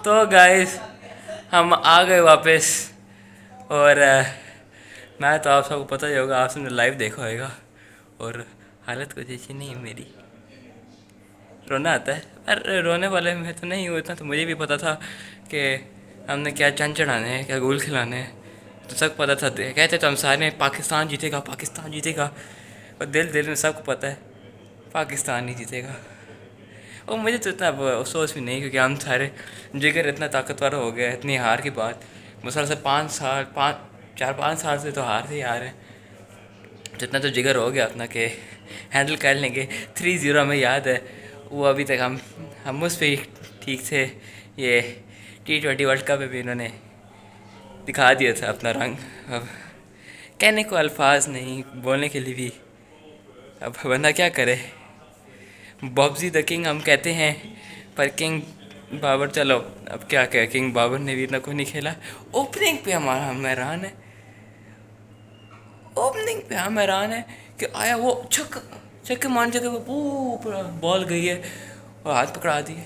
تو گائز ہم آ گئے واپس، اور میں تو آپ سب کو پتہ ہی ہوگا، آپ سب نے لائیو دیکھا ہوگا، اور حالت کچھ اچھی نہیں نہیں میری، رونا آتا ہے۔ پر رونے والے میں تو نہیں ہوں اتنا، تو مجھے بھی پتا تھا کہ ہم نے کیا چند چڑھانے ہیں، کیا گول کھلانے ہیں، تو سب پتہ تھا، کہتے تو ہم سارے پاکستان جیتے گا، پاکستان جیتے گا، اور دل دل میں سب کو پتہ ہے پاکستان ہی جیتے گا۔ اور مجھے تو اتنا افسوس بھی نہیں، کیونکہ ہم سارے جگر اتنا طاقتور ہو گیا، اتنی ہار کی بات مسلسل 4-5 سال سے تو ہار سے ہی آ رہے ہیں، جتنا تو جگر ہو گیا اپنا کہ ہینڈل کر لیں گے۔ 3-0 ہمیں یاد ہے، وہ ابھی تک ہم اس پہ ہی ٹھیک تھے۔ یہ T20 ورلڈ کپ میں بھی انہوں نے دکھا دیا تھا اپنا رنگ، اب کہنے کو الفاظ نہیں، بولنے کے لیے بھی اب بندہ کیا کرے۔ بابزی دا کنگ ہم کہتے ہیں، پر کنگ بابر، چلو اب کیا کہ کنگ بابر نے بھی اتنا کوئی نہیں کھیلا۔ اوپننگ پہ ہمارا ہم حیران ہے، اوپننگ پہ ہم حیران ہے کہ آیا وہ چھکے مان جگہ وہ بال گئی ہے اور ہاتھ پکڑا دیے۔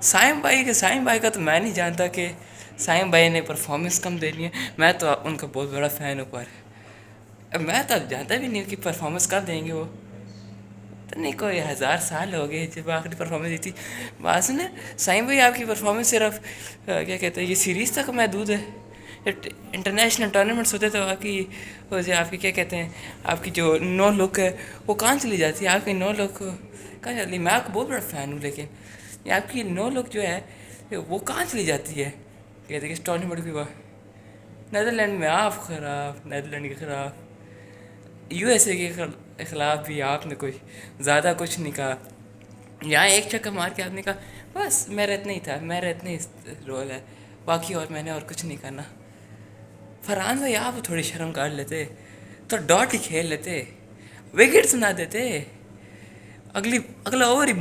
سائم بھائی کا تو میں نہیں جانتا کہ سائم بھائی نے پرفارمنس کم دینی ہے، میں تو ان کا بہت بڑا فین ہوں، پر میں تو اب جانتا بھی نہیں ہوں کہ پرفارمنس کب دیں گے وہ، تو نہیں کوئی 1000 سال ہو گئے جب آخری پرفارمنس دی تھی۔ بات سنیں سائم بھائی، آپ کی پرفارمنس صرف کیا کہتے ہیں یہ سیریز تک محدود ہے؟ انٹرنیشنل ٹورنامنٹس ہوتے تو آپ کی کیا کہتے ہیں، آپ کی جو نو لک ہے وہ کہاں چلی جاتی ہے؟ آپ کی نو لک کہاں چلی؟ میں آپ کو بہت بڑا فین ہوں، لیکن یہ آپ کی نو لک جو ہے وہ کہاں چلی جاتی ہے؟ کہتے ہیں کہ ٹورنامنٹ کی بات، نیدرلینڈ میں آپ خراب، نیدرلینڈ کے خلاف، USA کے خلاف بھی آپ نے کوئی زیادہ کچھ نہیں کہا، یہاں ایک چکر مار کے آپ نے کہا بس میرا اتنا ہی تھا، میرا اتنا ہی رول ہے، باقی اور میں نے اور کچھ نہیں کرنا۔ فرحان بھائی آپ تھوڑی شرم کر لیتے تو ڈاٹ ہی کھیل لیتے، وکٹ سنا دیتے، اگلا اوور ہی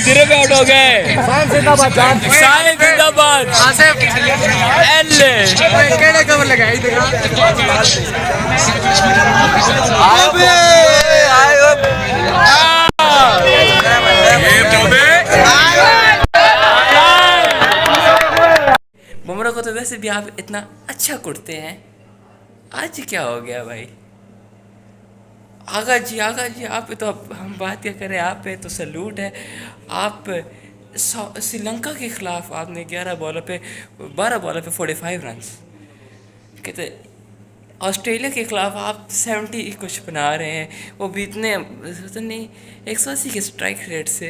زیرو پہ آؤٹ ہو گئے۔ زندہ باد بمراہ کو تو ویسے بھی آپ اتنا اچھا کٹتے ہیں، آج کیا ہو گیا بھائی؟ آغا جی آپ پہ تو ہم بات کیا کریں، آپ پہ تو سلوٹ ہے۔ آپ سری لنکا کے خلاف آپ نے 12 بالوں پہ 45 رنز، کہتے آسٹریلیا کے خلاف آپ 70 کچھ بنا رہے ہیں، وہ بھی اتنے نہیں 180 کے اسٹرائک ریٹ سے،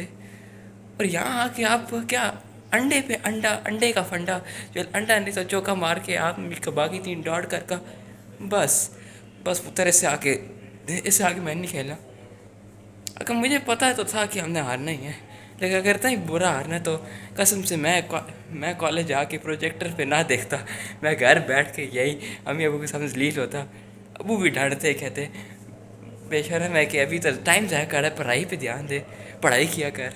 اور یہاں آ کے آپ کیا انڈے کا فنڈا، جو انڈا نہیں تو چوکا مار کے آپ باقی 3 ڈاٹ کر کا بس پتر اس سے آگے میں نہیں کھیلا۔ اگر مجھے پتہ تو تھا کہ ہم نے ہارنا ہی ہے، لیکن اگر اتنا ہی برا ہارنا ہے تو قسم سے میں کالج جا کے پروجیکٹر پہ نہ دیکھتا، میں گھر بیٹھ کے یہی امی ابو کے سامنے ذلیل ہوتا۔ ابو بھی ڈانٹتے، کہتے بے شرم ہے کہ ابھی تو ٹائم ضائع کر رہا ہے، پڑھائی پہ دھیان دے، پڑھائی کیا کر،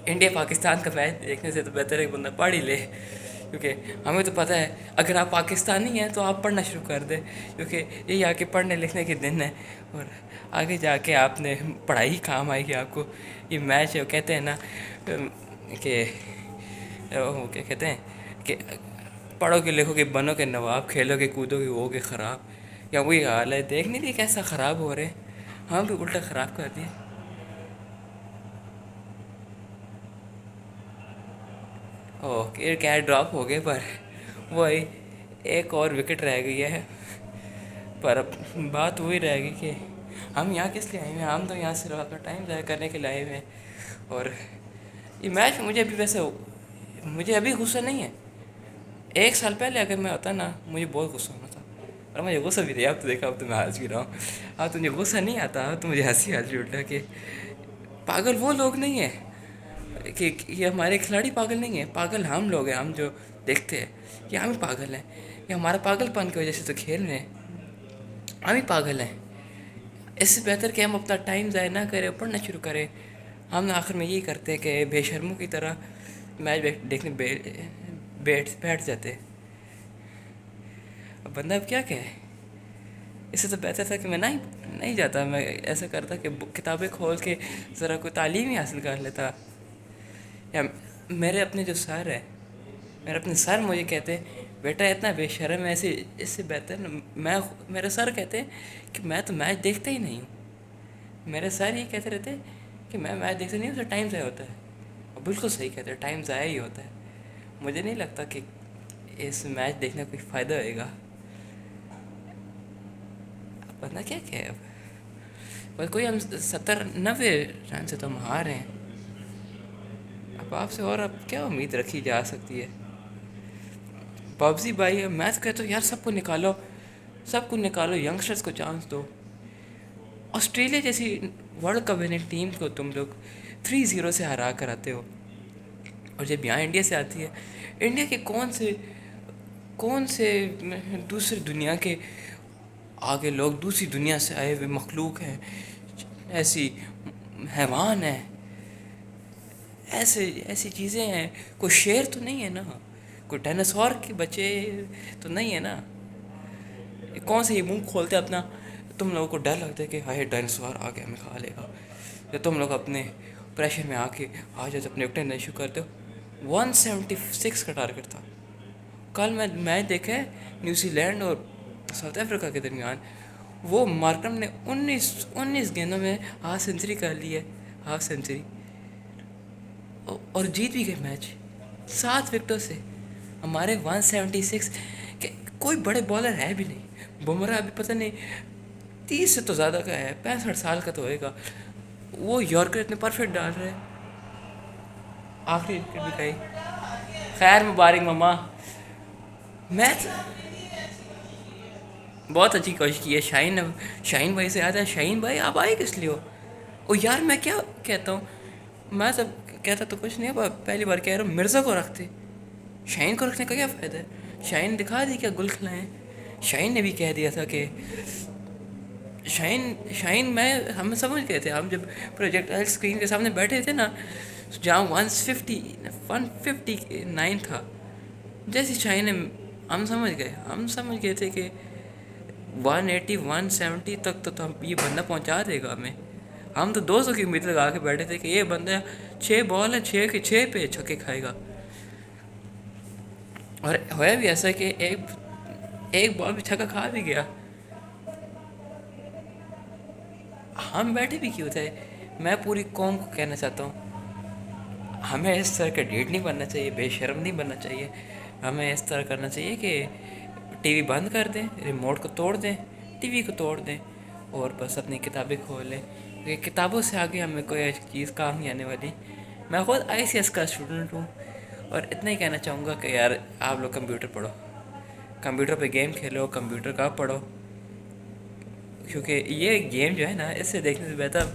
انڈیا پاکستان کا میچ دیکھنے سے تو بہتر ہے کہ بندہ پڑھ ہی لے، کیونکہ ہمیں تو پتہ ہے اگر آپ پاکستانی ہیں تو آپ پڑھنا شروع کر دیں، کیونکہ یہی آ کے پڑھنے لکھنے کے دن ہیں، اور آگے جا کے آپ نے پڑھائی کام آئے گی آپ کو۔ یہ میچ ہے، کہتے ہیں نا کہ وہ کیا کہتے ہیں کہ پڑھو گے لکھو گے بنو گے نواب، کھیلو گے کودو گے ہوگے خراب، یا وہی حال ہے۔ دیکھ نہیں رہی کیسا خراب ہو رہے ہیں، ہم بھی الٹا خراب کر دیا۔ اوکے کیچ ڈراپ ہو گئے، پر وہی ایک اور وکٹ رہ گئی ہے، پر اب بات وہی رہے گی کہ ہم یہاں کس لیے آئے ہوئے ہیں؟ ہم تو یہاں صرف اپنا ٹائم ضائع کرنے کے لیے آئے ہوئے ہیں، اور یہ میچ مجھے ابھی غصہ نہیں ہے، 1 سال پہلے اگر میں ہوتا نا مجھے بہت غصہ ہونا تھا، اور مجھے غصہ بھی نہیں، اب تو دیکھا اب تو میں ہنس بھی رہا ہوں، اب تو مجھے غصہ نہیں آتا، اب تو مجھے ہنسی آتی الٹا کہ پاگل وہ لوگ نہیں ہیں، کہ یہ ہمارے کھلاڑی پاگل نہیں ہیں، پاگل ہم لوگ ہیں، ہم جو دیکھتے ہیں کہ ہم پاگل ہیں۔ یہ ہمارا پاگل پن کی وجہ سے تو کھیل رہے ہیں، ہم ہی پاگل ہیں۔ اس سے بہتر کہ ہم اپنا ٹائم ضائع نہ کریں، پڑھنا شروع کریں۔ ہم آخر میں یہی کرتے ہیں کہ بے شرموں کی طرح میچ دیکھنے بیٹھ جاتے۔ اب بندہ اب کیا کہے؟ اس سے تو بہتر تھا کہ میں نہیں جاتا، میں ایسا کرتا کہ کتابیں کھول کے ذرا کوئی تعلیم ہی حاصل کر لیتا۔ یا میرے اپنے جو سر ہے، میرے اپنے سر مجھے کہتے بیٹا اتنا بے شرم ہے، اس سے بہتر میرے سر کہتے کہ میں تو میچ دیکھتا ہی نہیں ہوں۔ میرے سر یہ کہتے رہتے کہ میں میچ دیکھتا نہیں ہوں، اسے ٹائم ضائع ہوتا ہے۔ اور بالکل صحیح کہتے ہیں، ٹائم ضائع ہی ہوتا ہے۔ مجھے نہیں لگتا کہ اس میچ دیکھنے کا کوئی فائدہ ہوئے گا۔ اب بندہ کیا کہے اب؟ بس کوئی ہم 70-90 رن سے تو ہم ہار رہے ہیں۔ اب آپ سے اور اب کیا امید رکھی جا سکتی ہے؟ پبجی بھائی، میں تو کہتا ہوں یار سب کو نکالو، ینگسٹرز کو چانس دو۔ آسٹریلیا جیسی ورلڈ کپ وننگ ٹیم کو تم لوگ 3-0 سے ہرا کر آتے ہو، اور جب یہاں انڈیا سے آتی ہے، انڈیا کے کون سے دوسری دنیا کے آگے لوگ، دوسری دنیا سے آئے ہوئے مخلوق ہیں، ایسی حیوان ہیں، ایسی چیزیں ہیں، کوئی شیر تو نہیں ہے نا، کوئی ڈائناسور کے بچے تو نہیں ہے نا؟ کون سے یہ منہ کھولتے اپنا؟ تم لوگوں کو ڈر لگتا ہے کہ ہائے ڈائناسور آ کے ہمیں کھا لے گا، یا تم لوگ اپنے پریشر میں آ جاتے اپنے وکٹیں نہیں شو کرتے ہو۔ 176 کا ٹارگٹ تھا کل۔ میں میچ دیکھا ہے نیوزی لینڈ اور ساؤتھ افریقہ کے درمیان، وہ مارکرم نے 19 گیندوں میں ہاف سینچری کر لی ہے، ہاف سینچری، اور جیت بھی گئے میچ 7 وکٹوں سے۔ ہمارے 176 کہ کوئی بڑے بالر ہے بھی نہیں۔ بمراہ ابھی پتہ نہیں 30 سے تو زیادہ کا ہے، 65 سال کا تو ہوئے گا، وہ یارکر اتنے پرفیکٹ ڈال رہے ہیں۔ آخری وکٹ بھی گئی، خیر مبارک مما۔ میچ بہت اچھی کوشش کی ہے شاہین بھائی سے یاد ہے، شاہین بھائی آپ آئے کس لیے ہو؟ او یار میں کیا کہتا ہوں، میں سب کہتا تو کچھ نہیں، پہلی بار کہہ رہا ہوں مرزا کو رکھتے، شاہین کو رکھنے کا کیا فائدہ ہے؟ شاہین دکھا دی کیا گل کھلائیں۔ شاہین نے بھی کہہ دیا تھا کہ شاہین ہم سمجھ گئے تھے، ہم جب پروجیکٹائل اسکرین کے سامنے بیٹھے تھے نا، جہاں 159 تھا، جیسے شاہین نے ہم سمجھ گئے تھے کہ 180 170 تک تو یہ بندہ پہنچا دے گا ہمیں۔ ہم تو 200 کی امید لگا کے بیٹھے تھے کہ یہ بندہ 6 بال ہے، 6 کے 6 پہ چھکے کھائے گا، اور ہوا بھی ایسا کہ ایک بال بھی چھکا کھا بھی گیا۔ ہم بیٹھے بھی کیوں تھے؟ میں پوری قوم کو کہنا چاہتا ہوں، ہمیں اس طرح کا ڈیٹ نہیں بننا چاہیے، بے شرم نہیں بننا چاہیے۔ ہمیں اس طرح کرنا چاہیے کہ ٹی وی بند کر دیں، ریموٹ کو توڑ دیں، ٹی وی کو توڑ دیں، اور بس اپنی کتابیں کھول لیں، کیونکہ کتابوں سے آگے ہمیں کوئی چیز کام نہیں آنے والی۔ میں خود ICS کا اسٹوڈنٹ ہوں، اور اتنا ہی کہنا چاہوں گا کہ یار آپ لوگ کمپیوٹر پڑھو، کمپیوٹر پہ گیم کھیلو، کمپیوٹر کا پڑھو، کیونکہ یہ گیم جو ہے نا، اس سے دیکھنے سے بہتر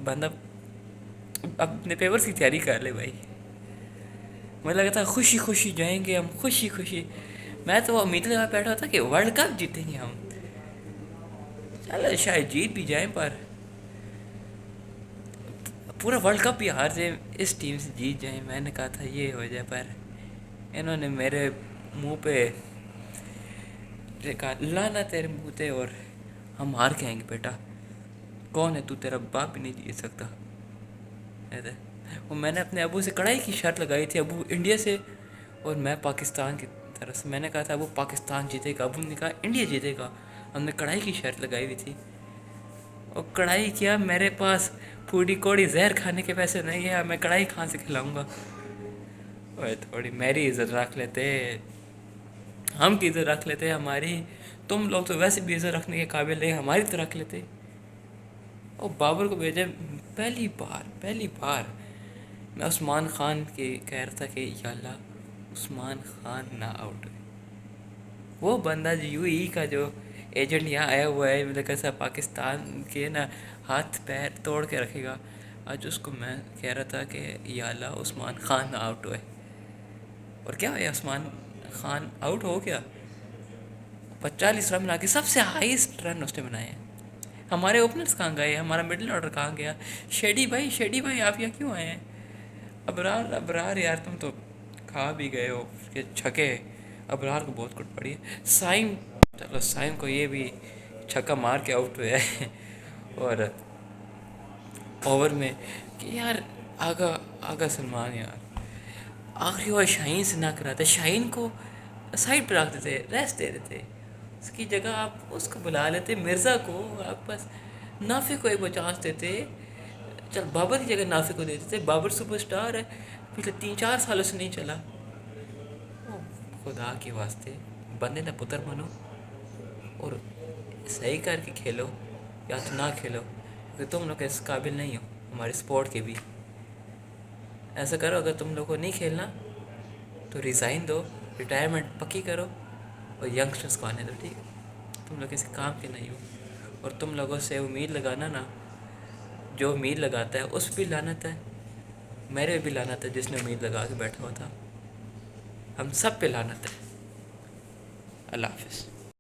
بندہ اپنے پیپرز کی تیاری کر لے بھائی۔ مجھے لگا تھا خوشی جائیں گے ہم، خوشی، میں تو امید لگا بیٹھا تھا کہ ورلڈ کپ جیتیں گے ہم، چلو شاید جیت بھی جائیں، پر پورا ورلڈ کپ بھی ہار جائیں، اس ٹیم سے جیت جائیں، میں نے کہا تھا یہ ہو جائے، پر انہوں نے میرے منہ پہ کہا لانا تیرے منہ تے، اور ہم ہار کے آئیں گے بیٹا، کون ہے تو، تیرا باپ بھی نہیں جیت سکتا۔ وہ میں نے اپنے ابو سے کڑائی کی شرط لگائی تھی، ابو انڈیا سے اور میں پاکستان کی طرف سے، میں نے کہا تھا ابو پاکستان جیتے گا، ابو نے کہا انڈیا جیتے گا، ہم نے کڑائی کی شرط لگائی ہوئی تھی، اور کڑائی کیا، میرے پاس پوڑی کوڑی زہر کھانے کے پیسے نہیں ہیں، میں کڑائی کھاں سے کھلاؤں گا؟ اوے تھوڑی میری عزت رکھ لیتے، ہم کی عزت رکھ لیتے ہماری، تم لوگ تو ویسے بھی عزت رکھنے کے قابل نہیں، ہماری تو رکھ لیتے۔ اور بابر کو بھیجے، پہلی بار میں عثمان خان کی کہہ رہا تھا کہ یا اللہ عثمان خان نہ آؤٹ ہوئے۔ وہ بندہ جو UAE کا جو ایجنٹ یہاں آیا ہوا ہے، مجھے کیسا پاکستان کے نا ہاتھ پیر توڑ کے رکھے گا، آج اس کو میں کہہ رہا تھا کہ یا اللہ عثمان خان نہ آؤٹ ہوئے، اور کیا ہوا، عثمان خان آؤٹ ہو گیا۔ 40 رن بنا کے سب سے ہائیسٹ رن اس نے بنائے ہیں. ہمارے اوپنرس کہاں گئے, ہمارا مڈل آرڈر کہاں گیا؟ شیڈی بھائی آپ یہاں کیوں آئے ہیں؟ ابرار یار تم تو کھا بھی گئے ہو کہ چھکے. ابرار کو بہت کٹ پڑی ہے. چلو سائم کو یہ بھی چھکا مار کے آؤٹ ہویا ہے. اور اوور میں کہ یار آگا سلمان یار آخری اوور شاہین سے نہ کراتے, شاہین کو سائڈ پہ رکھ دیتے, ریسٹ دے دیتے, اس کی جگہ آپ اس کو بلا لیتے, مرزا کو آپ بس نافع کو ایک چانس دیتے. چل بابر کی جگہ نافع کو دے دیتے, بابر سپر اسٹار ہے, پچھلے 3-4 سالوں سے نہیں چلا. خدا کے واسطے بندے نہ پتر بنو اور صحیح کر کے کھیلو یا تو نہ کھیلو, کیونکہ تم لوگ اس قابل نہیں ہو ہمارے سپورٹ کے بھی. ایسا کرو, اگر تم لوگ کو نہیں کھیلنا تو ریزائن دو, ریٹائرمنٹ پکی کرو اور ینگسٹرس کو آنے دو. ٹھیک ہے, تم لوگ کسی کام کے نہیں ہو. اور تم لوگوں سے امید لگانا نا, جو امید لگاتا ہے اس پہ لعنت ہے, میرے بھی لعنت ہے جس نے امید لگا کے بیٹھا ہوا تھا. ہم سب پہ لعنت ہے. اللہ حافظ.